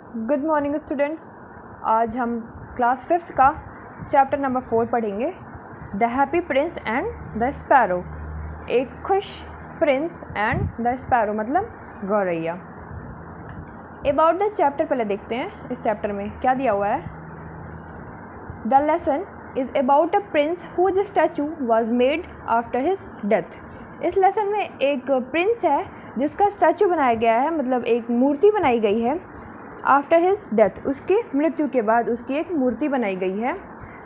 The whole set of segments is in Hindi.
Good morning students. आज हम क्लास 5th का चैप्टर नंबर 4 पढ़ेंगे, the happy prince and the sparrow. एक खुश प्रिंस एंड द स्पैरो मतलब गौरैया। अबाउट द चैप्टर पहले देखते हैं इस चैप्टर में क्या दिया हुआ है। The lesson is about a prince whose statue was made after his death. इस लेसन में एक प्रिंस है जिसका स्टैचू बनाया गया है, मतलब एक मूर्ति बनाई गई है आफ्टर हिज डेथ, उसकी मृत्यु के बाद उसकी एक मूर्ति बनाई गई है।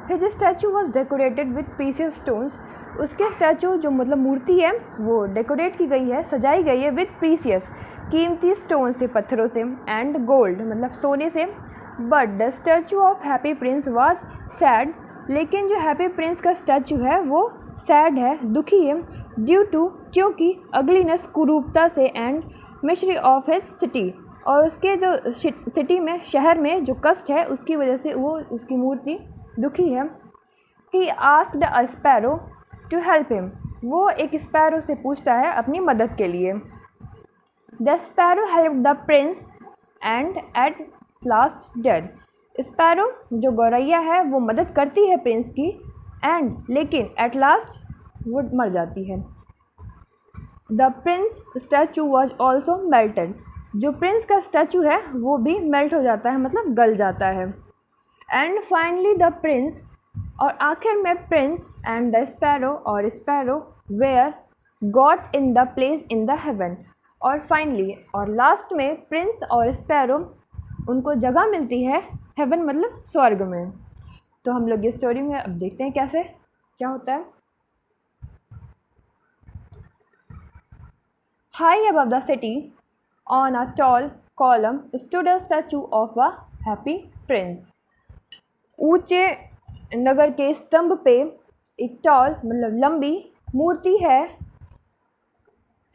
His statue was decorated with precious stones. उसके स्टैचू जो मतलब मूर्ति है वो डेकोरेट की गई है, सजाई गई है विथ प्रीशियस कीमती स्टोन से, पत्थरों से, एंड गोल्ड मतलब सोने से। But the statue of happy prince was sad. लेकिन जो हैप्पी प्रिंस का स्टैचू है वो सैड है, दुखी है, ड्यू टू क्योंकि अगलीनेस कुरूपता से, and mystery of his city और उसके जो सिटी में शहर में जो कष्ट है उसकी वजह से वो उसकी मूर्ति दुखी है। He asked a sparrow to help him. वो एक स्पैरो से पूछता है अपनी मदद के लिए। The sparrow help the Prince and at last dead. Sparrow जो गौरैया है वो मदद करती है प्रिंस की, एंड लेकिन एट लास्ट वो मर जाती है। The Prince statue was also melted. जो प्रिंस का स्टैचू है वो भी मेल्ट हो जाता है, मतलब गल जाता है। एंड फाइनली द प्रिंस, और आखिर में प्रिंस एंड द स्पैरो और sparrow were got in the place in the heaven. और फाइनली और लास्ट में प्रिंस और स्पैरो उनको जगह मिलती है हेवन मतलब स्वर्ग में। तो हम लोग ये स्टोरी में अब देखते हैं कैसे क्या होता है। High above the city on a tall column stood a statue of a happy prince। ऊंचे नगर के स्तंभ पे एक टॉल मतलब लंबी मूर्ति है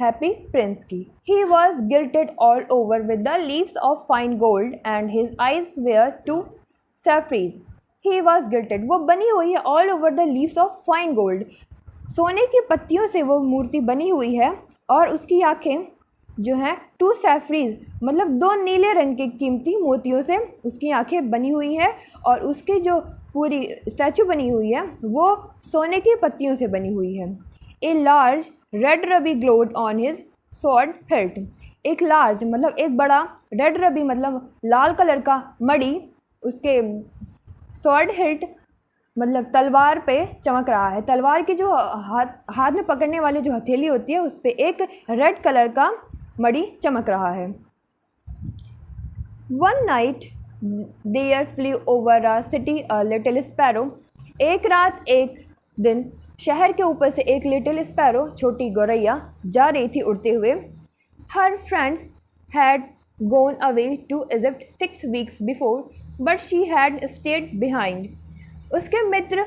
हैप्पी प्रिंस की। He was gilded all over with the leaves of fine gold and his eyes were two sapphires. He was gilded, वो बनी हुई है all over the leaves of fine gold, सोने की पत्तियों से वो मूर्ति बनी हुई है, और उसकी आँखें जो हैं टू सैफरीज मतलब दो नीले रंग के कीमती मोतियों से उसकी आंखें बनी हुई है, और उसकी जो पूरी स्टैचू बनी हुई है वो सोने की पत्तियों से बनी हुई है। A large red rabi glowed on his sword hilt. एक लार्ज मतलब एक बड़ा, रेड रबी मतलब लाल कलर का मणि उसके स्वॉर्ड हिल्ट मतलब तलवार पे चमक रहा है। तलवार की जो हाथ में पकड़ने वाली जो हथेली होती है उस पर एक रेड कलर का मणि चमक रहा है। One night there flew over a city a little sparrow. एक रात एक दिन शहर के ऊपर से एक लिटिल स्पैरो छोटी गौरैया जा रही थी उड़ते हुए। Her friends had gone away to Egypt 6 weeks before but she had stayed behind. उसके मित्र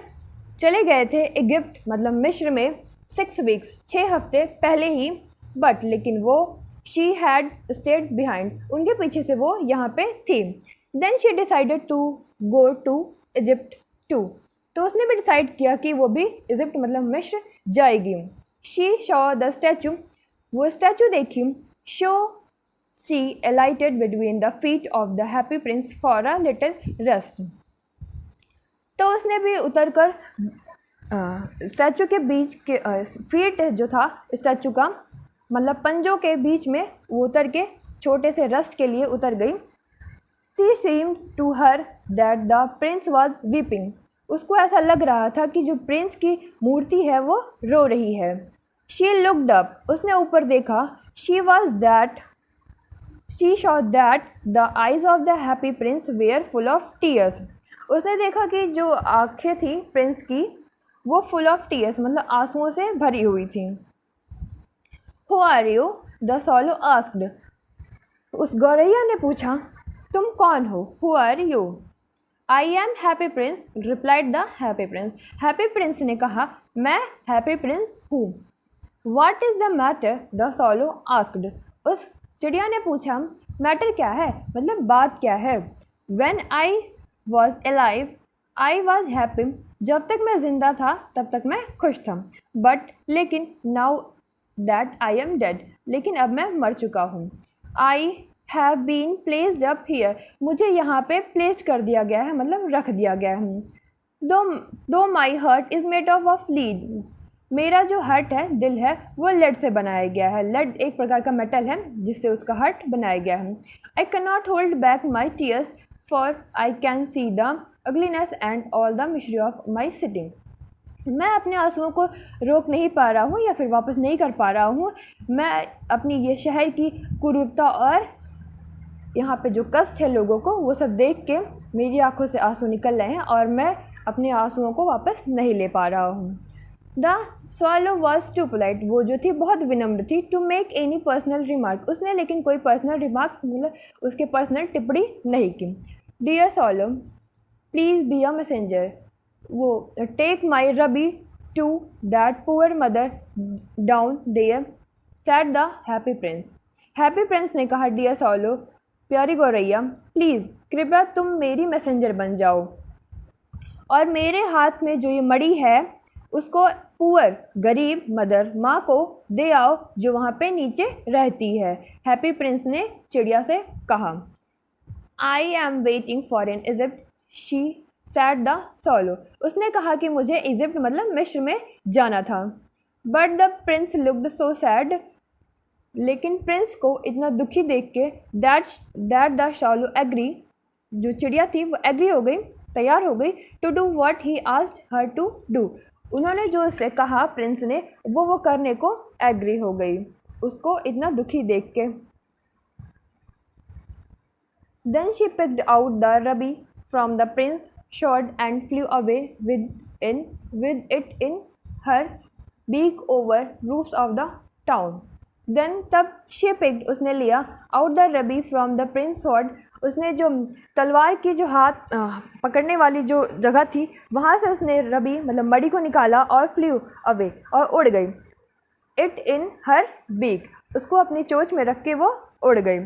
चले गए थे इजिप्ट मतलब मिस्र में 6 weeks 6 हफ्ते पहले ही, बट लेकिन वो शी हैड स्टेड बिहाइंड, उनके पीछे से वो यहाँ पे थी। Then she decided to go to Egypt too. तो उसने भी डिसाइड किया कि वो भी इजिप्ट मतलब मिस्र जाएगी। शी शॉ द स्टैचू, वो स्टैचू देखी। So she alighted between the feet of the happy prince for a little rest. तो उसने भी उतर कर स्टैचू के बीच के फीट जो था स्टैचू का मतलब पंजों के बीच में वो उतर के छोटे से रेस्ट के लिए उतर गई। She seemed to her that the prince was weeping. उसको ऐसा लग रहा था कि जो प्रिंस की मूर्ति है वो रो रही है। शी लुक्ड अप, उसने ऊपर देखा। She saw that the eyes of the happy prince were full of tears. उसने देखा कि जो आँखें थी प्रिंस की वो फुल ऑफ टीयर्स मतलब आंसुओं से भरी हुई थी। Who are you? The swallow asked. उस गौरैया ने पूछा, तुम कौन हो? Who are you? I am happy prince, replied the happy prince. Happy prince ने कहा, मैं happy prince हूँ। What is the matter? The swallow asked. उस चिड़िया ने पूछा, मैटर क्या है मतलब बात क्या है। When I was alive, I was happy. जब तक मैं जिंदा था तब तक मैं खुश था। But लेकिन now that I am dead, लेकिन अब मैं मर चुका हूँ। I have been placed up here, मुझे यहाँ पे प्लेस कर दिया गया है, मतलब रख दिया गया है। दो my heart is made of lead, मेरा जो हार्ट है, दिल है, वो लेड से बनाया गया है। लेड एक प्रकार का मेटल है जिससे उसका हार्ट बनाया गया है। I can not hold back my tears for I can see the ugliness and all the misery of my sitting, मैं अपने आंसुओं को रोक नहीं पा रहा हूँ या फिर वापस नहीं कर पा रहा हूँ। मैं अपनी ये शहर की कुरूपता और यहाँ पे जो कष्ट है लोगों को, वो सब देख के मेरी आंखों से आंसू निकल रहे हैं और मैं अपने आंसुओं को वापस नहीं ले पा रहा हूँ। The swallow was too polite, वो जो थी बहुत विनम्र थी। To make any personal remark, उसने लेकिन कोई पर्सनल रिमार्क मतलब उसके पर्सनल टिप्पणी नहीं की। Dear swallow please be a messenger, वो take my ruby to that poor mother down there said the happy prince. Happy prince ने कहा, डियर स्वॉलो, प्यारी गौरैया, प्लीज़ कृपया तुम मेरी मैसेंजर बन जाओ और मेरे हाथ में जो ये मड़ी है उसको पुअर गरीब मदर माँ को दे आओ जो वहाँ पे नीचे रहती है। हैप्पी प्रिंस ने चिड़िया से कहा। I am waiting for in Egypt she said the swallow, उसने कहा कि मुझे इजिप्ट मतलब मिस्र में जाना था। But the Prince looked so sad, लेकिन प्रिंस को इतना दुखी देख के दैट द स्वॉलो एग्री, जो चिड़िया थी वो एग्री हो गई, तैयार हो गई to do what he asked her to do, उन्होंने जो उससे कहा प्रिंस ने वो करने को एग्री हो गई, उसको इतना दुखी देख के। Then she picked out the ruby from the prince sword and flew away with it in her beak over roofs of the town. Then तब शी पिक्ड, उसने लिया, out the ruby from the prince sword, उसने जो तलवार की जो हाथ पकड़ने वाली जो जगह थी वहाँ से उसने रबी मतलब मड़ी को निकाला और फ्लू अवे और उड़ गई। इट इन हर बीक, उसको अपनी चोंच में रख के वो उड़ गई।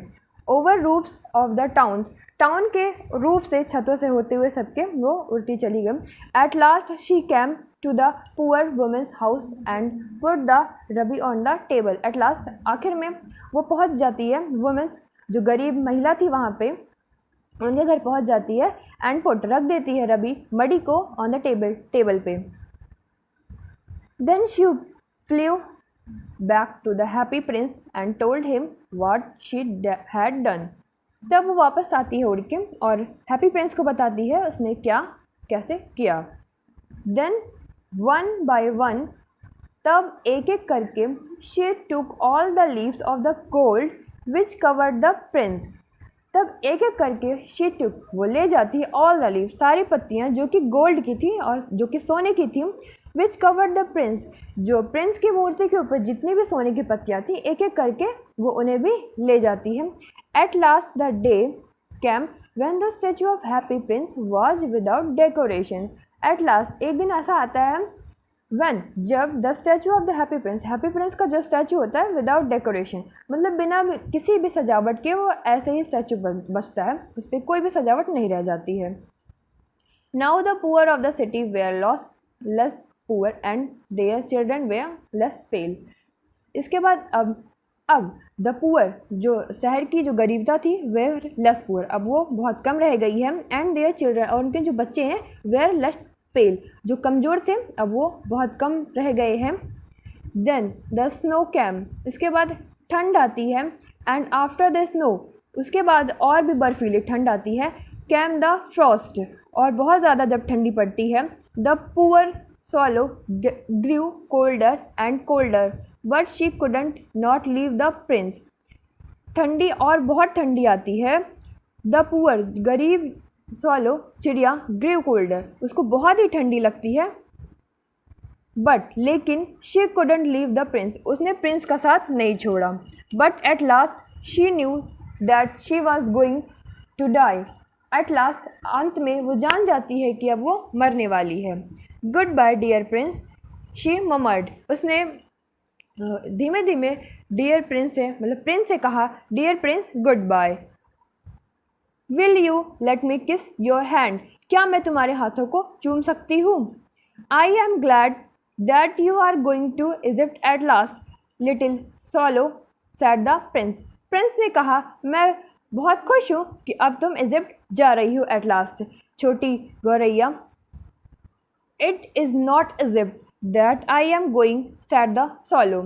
Over roofs of the towns, town के रूफ से छतों से होते हुए सबके वो उड़ती चली गई। At last she came to the poor women's house and put the ruby on the table. At last, आखिर में वो पहुंच जाती है, वुमेंस जो गरीब महिला थी वहाँ पे उनके घर पहुंच जाती है एंड पुट रख देती है रबी मड़ी को ऑन द टेबल पे। Then she flew back to the happy prince and told him what she had done, तब वो वापस आती है उड़ के और हैप्पी प्रिंस को बताती है उसने क्या कैसे किया। देन वन बाय वन, तब एक एक करके she took all the leaves of the gold which covered the Prince, तब एक एक करके शी टुक, वो ले जाती है, ऑल द लीव्स, सारी पत्तियाँ जो कि गोल्ड की थी और जो कि सोने की थी, विच कवर्ड द प्रिंस, जो प्रिंस की मूर्ति के ऊपर जितनी भी सोने की पत्तियाँ थी एक एक करके वो उन्हें भी ले जाती है। At last the day came when the statue of happy prince was without decoration, at last एक दिन ऐसा आता है व्हेन, जब the statue of the happy prince का जो स्टैचू होता है विदाउट डेकोरेशन मतलब बिना किसी भी सजावट के वो ऐसे ही स्टैचू बचता है, उस पर कोई भी सजावट नहीं रह जाती है। Now the poor of the city were less poor and their children were less pale, इसके बाद अब द पुअर जो शहर की जो गरीबता थी वेयर लेस पुअर, अब वो बहुत कम रह गई है, एंड देयर चिल्ड्रन, और उनके जो बच्चे हैं वेयर लेस पेल, जो कमज़ोर थे अब वो बहुत कम रह गए हैं। देन द स्नो कैम, इसके बाद ठंड आती है, एंड आफ्टर द स्नो, उसके बाद और भी बर्फीली ठंड आती है। कैम द फ्रॉस्ट, और बहुत ज़्यादा जब ठंडी पड़ती है। The poor swallow grew colder and colder but she couldn't not leave the prince, ठंडी और बहुत ठंडी आती है। द पुअर गरीब स्वॉलो चिड़िया ग्रेव कोल्डर, उसको बहुत ही ठंडी लगती है, बट लेकिन she couldn't leave the prince, उसने प्रिंस का साथ नहीं छोड़ा। But at last she knew that she was going to die, at last अंत में वो जान जाती है कि अब वो मरने वाली है। Goodbye dear prince she murmured, उसने धीमे धीमे डियर प्रिंस से मतलब प्रिंस से कहा, dear prince goodbye. Will you let me kiss your hand, क्या मैं तुम्हारे हाथों को चूम सकती हूँ। I am glad that you are going to Egypt at last little swallow said the prince, prince ने कहा मैं बहुत खुश हूँ कि अब तुम इजिप्ट जा रही हो एट लास्ट। छोटी गौरैया, it is not Egypt that I am going, said the swallow।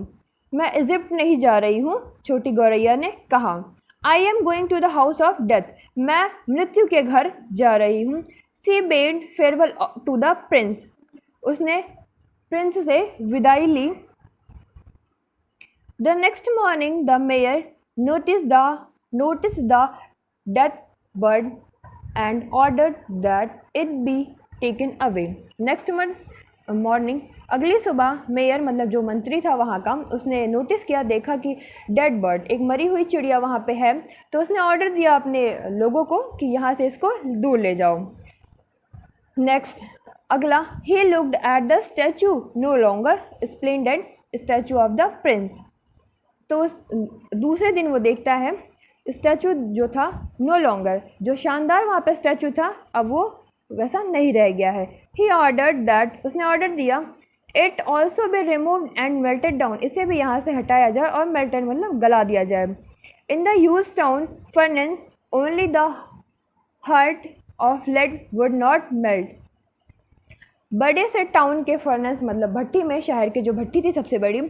मैं इजिप्ट नहीं जा रही हूँ, छोटी गौरैया ने कहा। I am going to the house of death, मैं मृत्यु के घर जा रही हूँ। She bade farewell to the prince, उसने प्रिंस से विदाई ली। The next morning the mayor noticed the death bird and ordered that it be taken away. Next morning, अगली सुबह मेयर मतलब जो मंत्री था वहाँ का, उसने नोटिस किया, देखा कि डेड बर्ड, एक मरी हुई चिड़िया वहाँ पे है, तो उसने ऑर्डर दिया अपने लोगों को कि यहाँ से इसको दूर ले जाओ। नेक्स्ट अगला, he looked at the statue no longer splendid statue of the prince. तो दूसरे दिन वो देखता है स्टैचू जो था नो लॉन्गर, जो शानदार वहाँ पे स्टैचू था अब वो वैसा नहीं रह गया है। ही ऑर्डर्ड दैट, उसने ऑर्डर दिया, it also be removed and melted down, इसे भी यहाँ से हटाया जाए और मेल्टेड मतलब गला दिया जाए। In the huge town furnace only the heart of lead would not melt. बड़े से टाउन के फर्नेस मतलब भट्टी में, शहर की जो भट्टी थी सबसे बड़ी,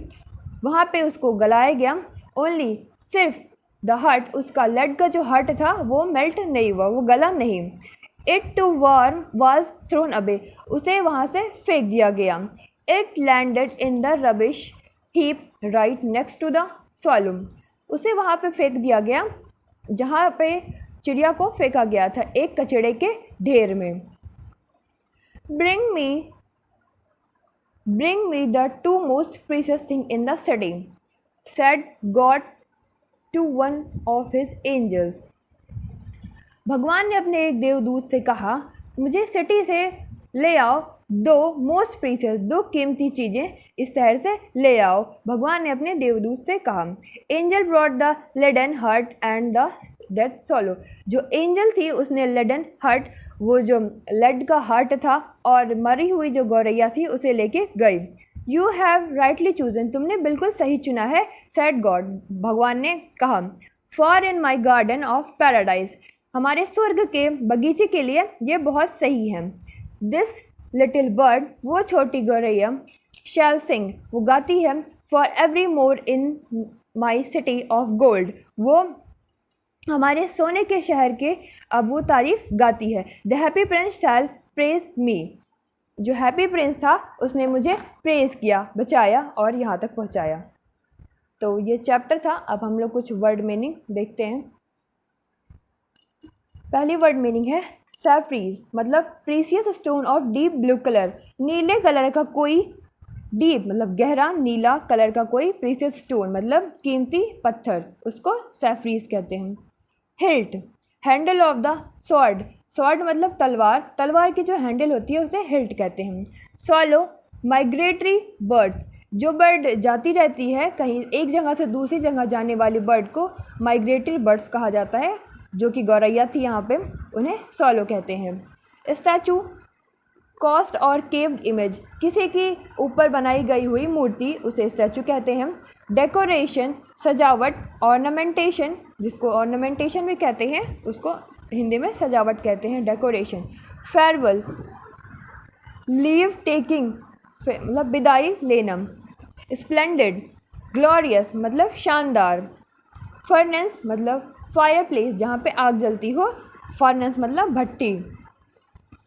वहाँ पे उसको गलाया गया। ओनली, सिर्फ, द हार्ट, उसका लेड का जो हार्ट था वो मेल्ट नहीं हुआ, वो गला नहीं। It too warm was thrown away, उसे वहाँ से फेंक दिया गया। It landed in the rubbish heap right next to the swallow, उसे वहाँ पे फेंक दिया गया जहाँ पे चिड़िया को फेंका गया था, एक कचड़े के ढेर में। Bring me the two most precious things in the city, said God to one of his angels. भगवान ने अपने एक देवदूत से कहा, मुझे सिटी से ले आओ दो मोस्ट प्रीसियस, दो कीमती चीज़ें इस शहर से ले आओ, भगवान ने अपने देवदूत से कहा। Angel brought the laden heart and the dead swallow, जो एंजल थी उसने लेडन हार्ट, वो जो लेड का हार्ट था, और मरी हुई जो गौरैया थी उसे लेके गई। यू हैव राइटली चूजन, तुमने बिल्कुल सही चुना है, सैड गॉड, भगवान ने कहा। For in my garden of paradise, हमारे स्वर्ग के बगीचे के लिए ये बहुत सही है। दिस लिटिल बर्ड, वो छोटी गौरैया, शैल सिंग, वो गाती है, for every more in my city of gold, वो हमारे सोने के शहर के अब वो तारीफ गाती है। The happy prince shall praise me, जो हैप्पी प्रिंस था उसने मुझे प्रेज किया, बचाया और यहाँ तक पहुँचाया। तो ये चैप्टर था। अब हम लोग कुछ वर्ड मीनिंग देखते हैं। पहली वर्ड मीनिंग है सैफरीज, मतलब precious stone of deep blue colour, नीले कलर का कोई, डीप मतलब गहरा नीला कलर का कोई, प्रीसियस स्टोन मतलब कीमती पत्थर, उसको सैफरीज कहते हैं। Hilt, handle of the sword, sword मतलब तलवार, तलवार की जो हैंडल होती है उसे हिल्ट कहते हैं। swallow, माइग्रेटरी बर्ड्स, जो बर्ड जाती रहती है कहीं एक जगह से दूसरी जगह जाने वाली बर्ड को माइग्रेटरी बर्ड्स कहा जाता है, जो कि गौरैया थी यहाँ पे, उन्हें swallow कहते हैं। स्टैचू, कॉस्ट और केव्ड इमेज, किसी की ऊपर बनाई गई हुई मूर्ति, उसे स्टैचू कहते हैं। डेकोरेशन, सजावट, ऑर्नामेंटेशन, जिसको ऑर्नामेंटेशन भी कहते हैं उसको हिंदी में सजावट कहते हैं, डेकोरेशन। फेयरवेल, लीव टेकिंग मतलब विदाई लेना। स्प्लेंडेड, ग्लोरियस मतलब शानदार। फर्नेस मतलब फायर प्लेस, जहाँ पे आग जलती हो, फर्नेस मतलब भट्टी।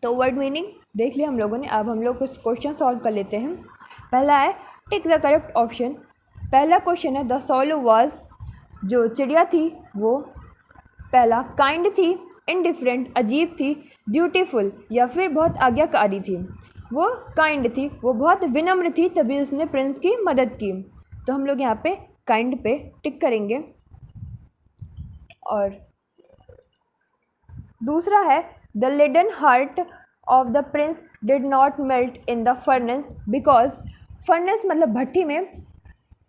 तो वर्ड मीनिंग देख लिया हम लोगों ने। अब हम लोग कुछ क्वेश्चन सॉल्व कर लेते हैं। पहला है टिक द करेक्ट ऑप्शन। पहला क्वेश्चन है द swallow वाज, जो चिड़िया थी वो पहला काइंड थी, इनडिफरेंट अजीब थी, ब्यूटीफुल या फिर बहुत आज्ञाकारी थी। वो काइंड थी, वो बहुत विनम्र थी, तभी उसने प्रिंस की मदद की। तो हम लोग यहाँ पे काइंड पे टिक करेंगे। और दूसरा है the laden heart of the prince did not melt in the furnace because, furnace मतलब भट्टी में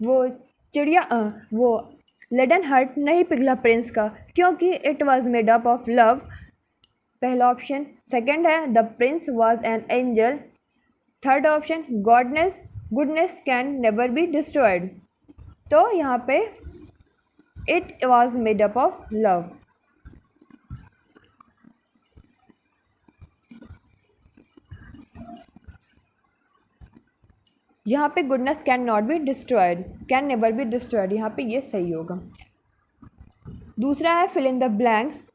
वो चिड़िया वो लेडन हार्ट नहीं पिघला प्रिंस का, क्योंकि it was made up of love, पहला ऑप्शन। सेकेंड है the prince was an angel. Third option goodness can never be destroyed. तो यहाँ पे it was made up of love. यहाँ पे goodness can not be destroyed, can never be destroyed, यहाँ पे ये सही होगा। दूसरा है फिल इन द ब्लैंक्स।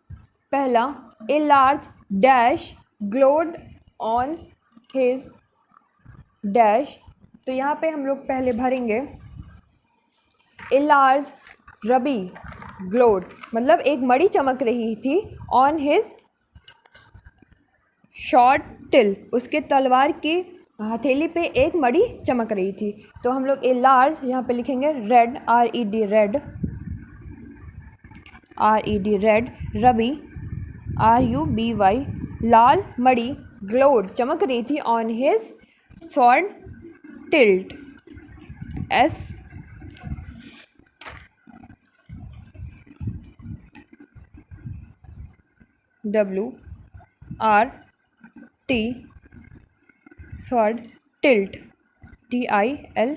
पहला, a large dash glowed on his dash, तो यहाँ पे हम लोग पहले भरेंगे ए लार्ज रबी ग्लोड, मतलब एक मणि चमक रही थी, ऑन हिज शॉर्ट टिल, उसके तलवार की हथेली पे एक मणि चमक रही थी। तो हम लोग ए लार्ज यहाँ पे लिखेंगे red, R E D red, R E D red, ruby R U B Y, लाल मणि ग्लोड चमक रही थी, on his sword tilt, S W R T sword tilt, T I L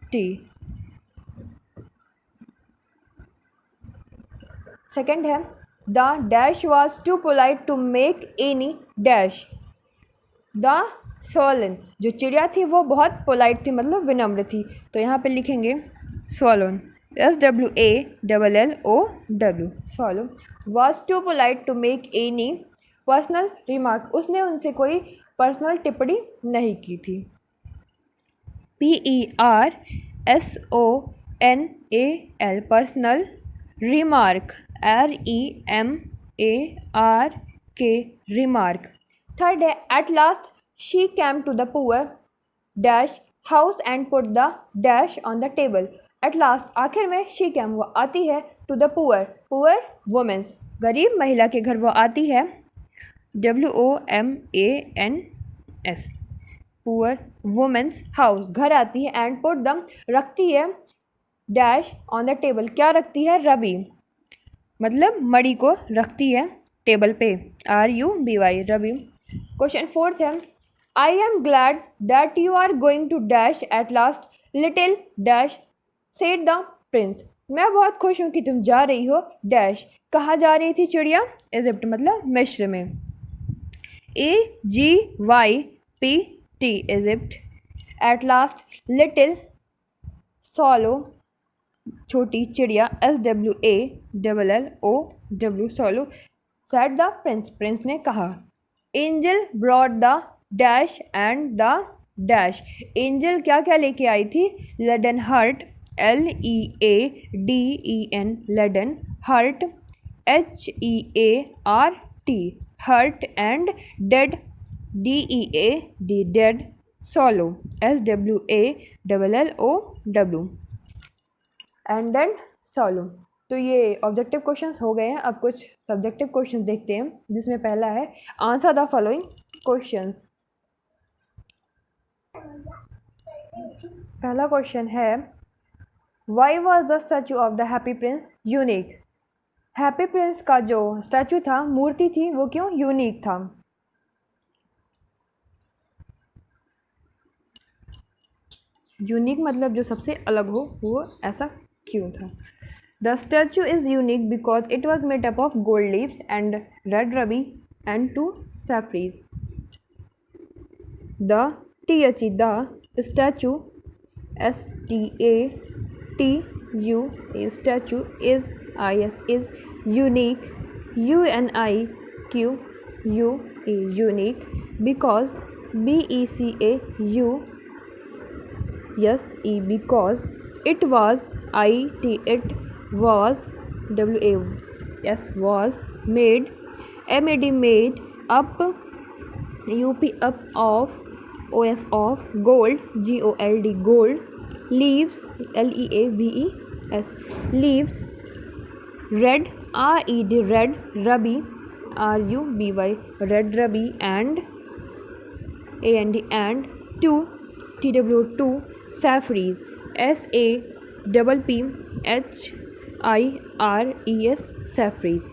T. Second है the dash was too polite to make any dash, the swallow, जो चिड़िया थी वो बहुत पोलाइट थी, मतलब विनम्र थी, तो यहाँ पे लिखेंगे swallow, S W A double L O W, swallow was too polite to make any personal remark, उसने उनसे कोई पर्सनल टिप्पणी नहीं की थी। P E R S O N A L, personal remark, R E M A R K, remark. Third है at last she came to the poor dash house and put the dash on the table, at last आखिर में शी कैम वो आती है, to the poor, poor women's, गरीब महिला के घर वो आती है, W O M A N S, poor women's house, घर आती है, एंड पुट द रखती है, डैश ऑन द टेबल, क्या रखती है, रबी, मतलब मणि को रखती है टेबल पे, R U B Y, ruby. Question fourth है I am glad that you are going to dash at last little dash said the prince, मैं बहुत खुश हूँ कि तुम जा रही हो डैश, कहाँ जा रही थी चिड़िया, इजिप्ट, मतलब मिस्र में, E G Y P T, Egypt, at last little swallow, छोटी चिड़िया, S W A double L O W, swallow, said the prince, prince ने कहा, angel brought the dash and the dash, angel क्या क्या लेके आई थी, laden heart, L E A D E N, laden heart, H E A R T, heart, and dead, D E A D, dead, swallow, S W A double L O W, and then swallow. तो ये ऑब्जेक्टिव क्वेश्चंस हो गए हैं। अब कुछ सब्जेक्टिव क्वेश्चंस देखते हैं, जिसमें पहला है आंसर द फॉलोइंग क्वेश्चंस। पहला क्वेश्चन है why was the statue of the happy Prince unique, happy prince का जो स्टैचू था, मूर्ति थी, वो क्यों यूनिक था। यूनिक मतलब जो सबसे अलग हो, वो ऐसा क्यों था। The statue is unique because it was made up of gold leaves and red rabi and 2 saffries. The THE, the statue, STATU, statue is unique, UNIQUE, unique, because BECAU, yes, because it was it was WAS was made, MAD made up, UP up of, OF of gold, GOLD gold, leaves, LEAVES leaves, red, RED red, ruby, RUBY red ruby, and AND and 2 TW2 saffries, SAPPHIRES saffries.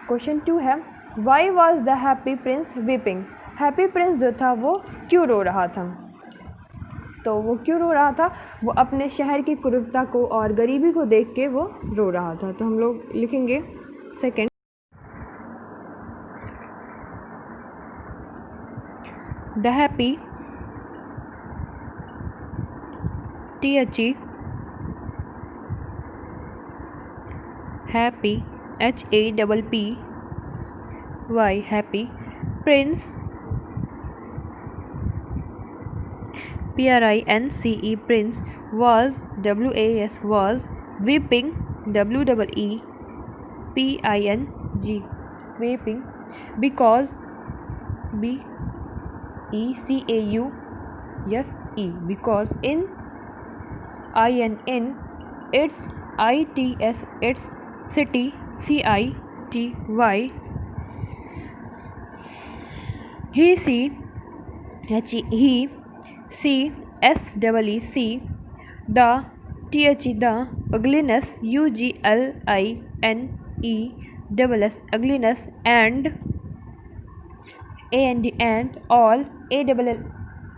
Question 2 है why was the happy Prince weeping, happy Prince जो था वो क्यों रो रहा था। तो वो क्यों रो रहा था, वो अपने शहर की कुरूपता को और गरीबी को देख के वो रो रहा था। तो हम लोग लिखेंगे second, the happy THE happy HAPPY happy Prince PRINCE Prince was was weeping WEEPING weeping because BECAU yes because in its its city CITY he CSEEC the the ugliness UGLINESS ugliness and all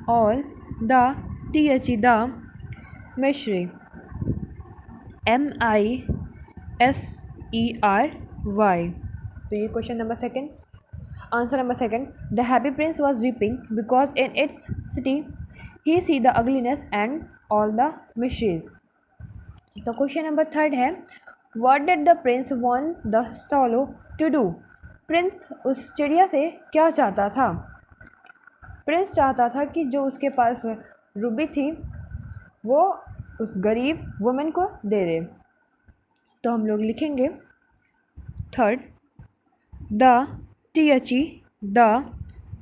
all the the mystery MISERY. तो ये question number second. Answer number second. The happy prince was weeping because in its city he see the ugliness and all the mysteries. तो क्वेश्चन नंबर थर्ड है What did the prince want the swallow to do? Prince उस चिड़िया से क्या चाहता था? प्रिंस चाहता था कि जो उसके पास रूबी थी वो उस गरीब वुमेन को दे दे. तो हम लोग लिखेंगे third the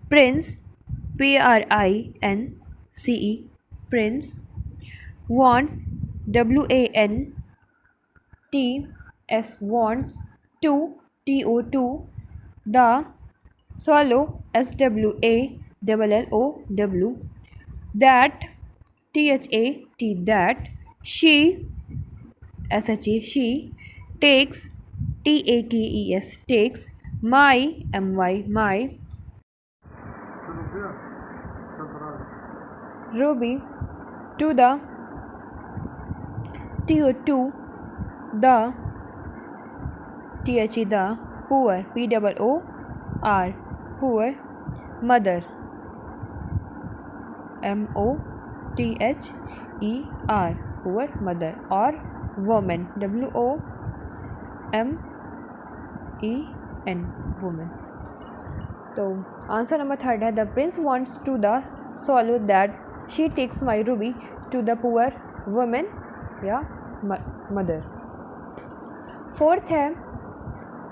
prince PRINCE prince wants wants to the swallow SWALLOW that that she takes takes my Ruby to the the poor poor mother MOTHER poor mother or woman WOMEN woman. तो आंसर नंबर थर्ड है the prince wants to the swallow that she takes my ruby to the poor woman या mother. फोर्थ है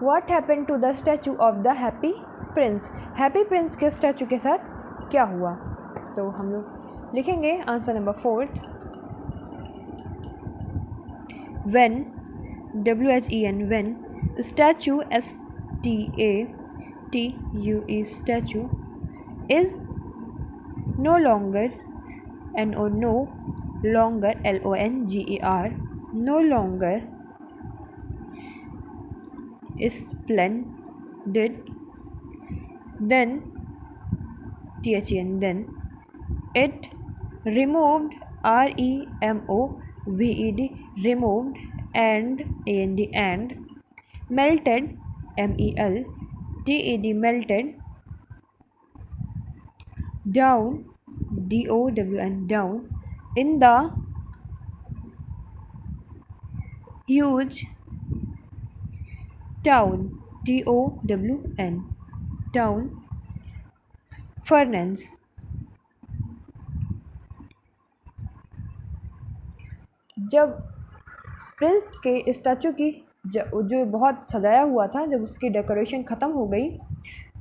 what happened to the statue of the happy prince? Happy Prince के स्टैचू के साथ क्या हुआ? तो हम लोग लिखेंगे answer number fourth when when statue STATUE statue is no longer no longer LONGER no longer splendid then then it removed REMOVED removed and melted MELTED melted down DOWN down in the huge town TOWN town furnace. जब प्रिंस के स्टैचू की जो बहुत सजाया हुआ था जब उसकी डेकोरेशन ख़त्म हो गई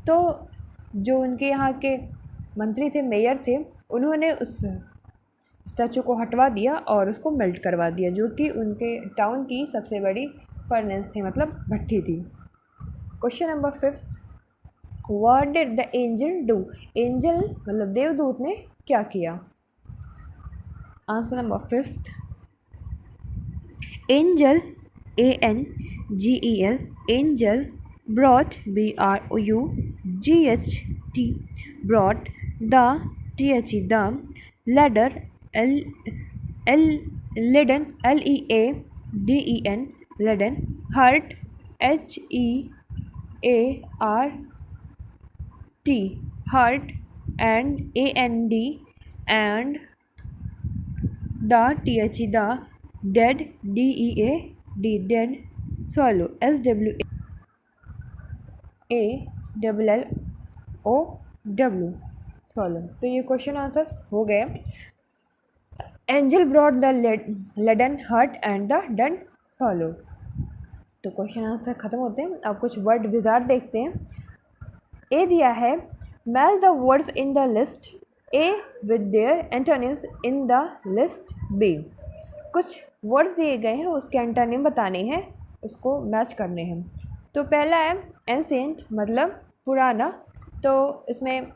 तो जो उनके यहाँ के मंत्री थे मेयर थे उन्होंने उस स्टैचू को हटवा दिया और उसको मेल्ट करवा दिया जो कि उनके टाउन की सबसे बड़ी फर्नेस थी मतलब भट्टी थी. Question number fifth what did the angel do? Angel मतलब देवदूत ने क्या किया? Answer number fifth angel ANGEL angel brought BROUGHT brought the ladder leaden leaden hurt HEART and AND the THE the, dead DEAD dead, swallow SWALLOW swallow। तो ये क्वेश्चन आंसर्स हो गए। Angel brought the laden heart and the dead swallow। तो क्वेश्चन आंसर ख़त्म होते हैं। अब कुछ वर्ड विजार्ड देखते हैं। ए दिया है match the words in the list A with their antonyms in the list B. कुछ वर्ड्स दिए गए हैं, उसके एंटोनिम बताने हैं, उसको मैच करने हैं। तो पहला है एंसेंट, मतलब पुराना। तो इसमें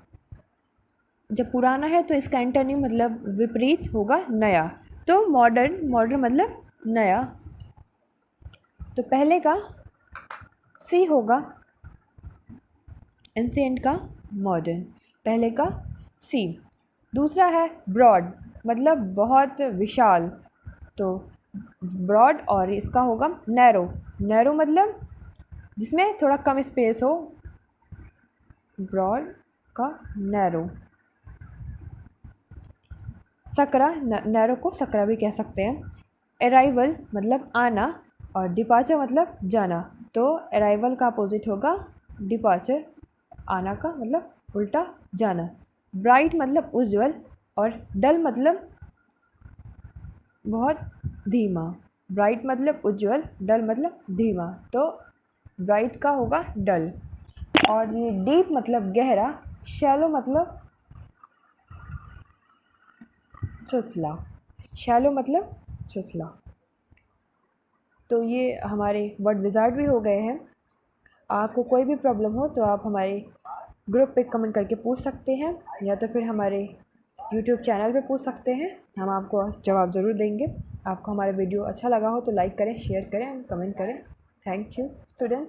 जब पुराना है तो इसका एंटोनिम मतलब विपरीत होगा नया। तो मॉडर्न, मॉडर्न मतलब नया। तो पहले का सी होगा एंसेंट का मॉडर्न, पहले का सी। दूसरा है ब्रॉड, मतलब बहुत विशाल। तो ब्रॉड, और इसका होगा नैरो, नैरो मतलब जिसमें थोड़ा कम स्पेस हो, ब्रॉड का नैरो। सकरा, नैरो को सकरा भी कह सकते हैं। अराइवल मतलब आना, और डिपार्चर मतलब जाना। तो अराइवल का अपोजिट होगा डिपार्चर, आना का मतलब उल्टा जाना। ब्राइट मतलब उज्ज्वल, और डल मतलब बहुत धीमा। ब्राइट मतलब उज्ज्वल, डल मतलब धीमा। तो ब्राइट का होगा डल। और ये डीप मतलब गहरा, शैलो मतलब चुचला, शैलो मतलब चुचला। तो ये हमारे वर्ड विजार्ड भी हो गए हैं। आपको कोई भी प्रॉब्लम हो तो आप हमारे ग्रुप पे कमेंट करके पूछ सकते हैं, या तो फिर हमारे यूट्यूब चैनल पे पूछ सकते हैं, हम आपको जवाब ज़रूर देंगे। आपको हमारा वीडियो अच्छा लगा हो तो लाइक करें, शेयर करें, कमेंट करें। Thank you student.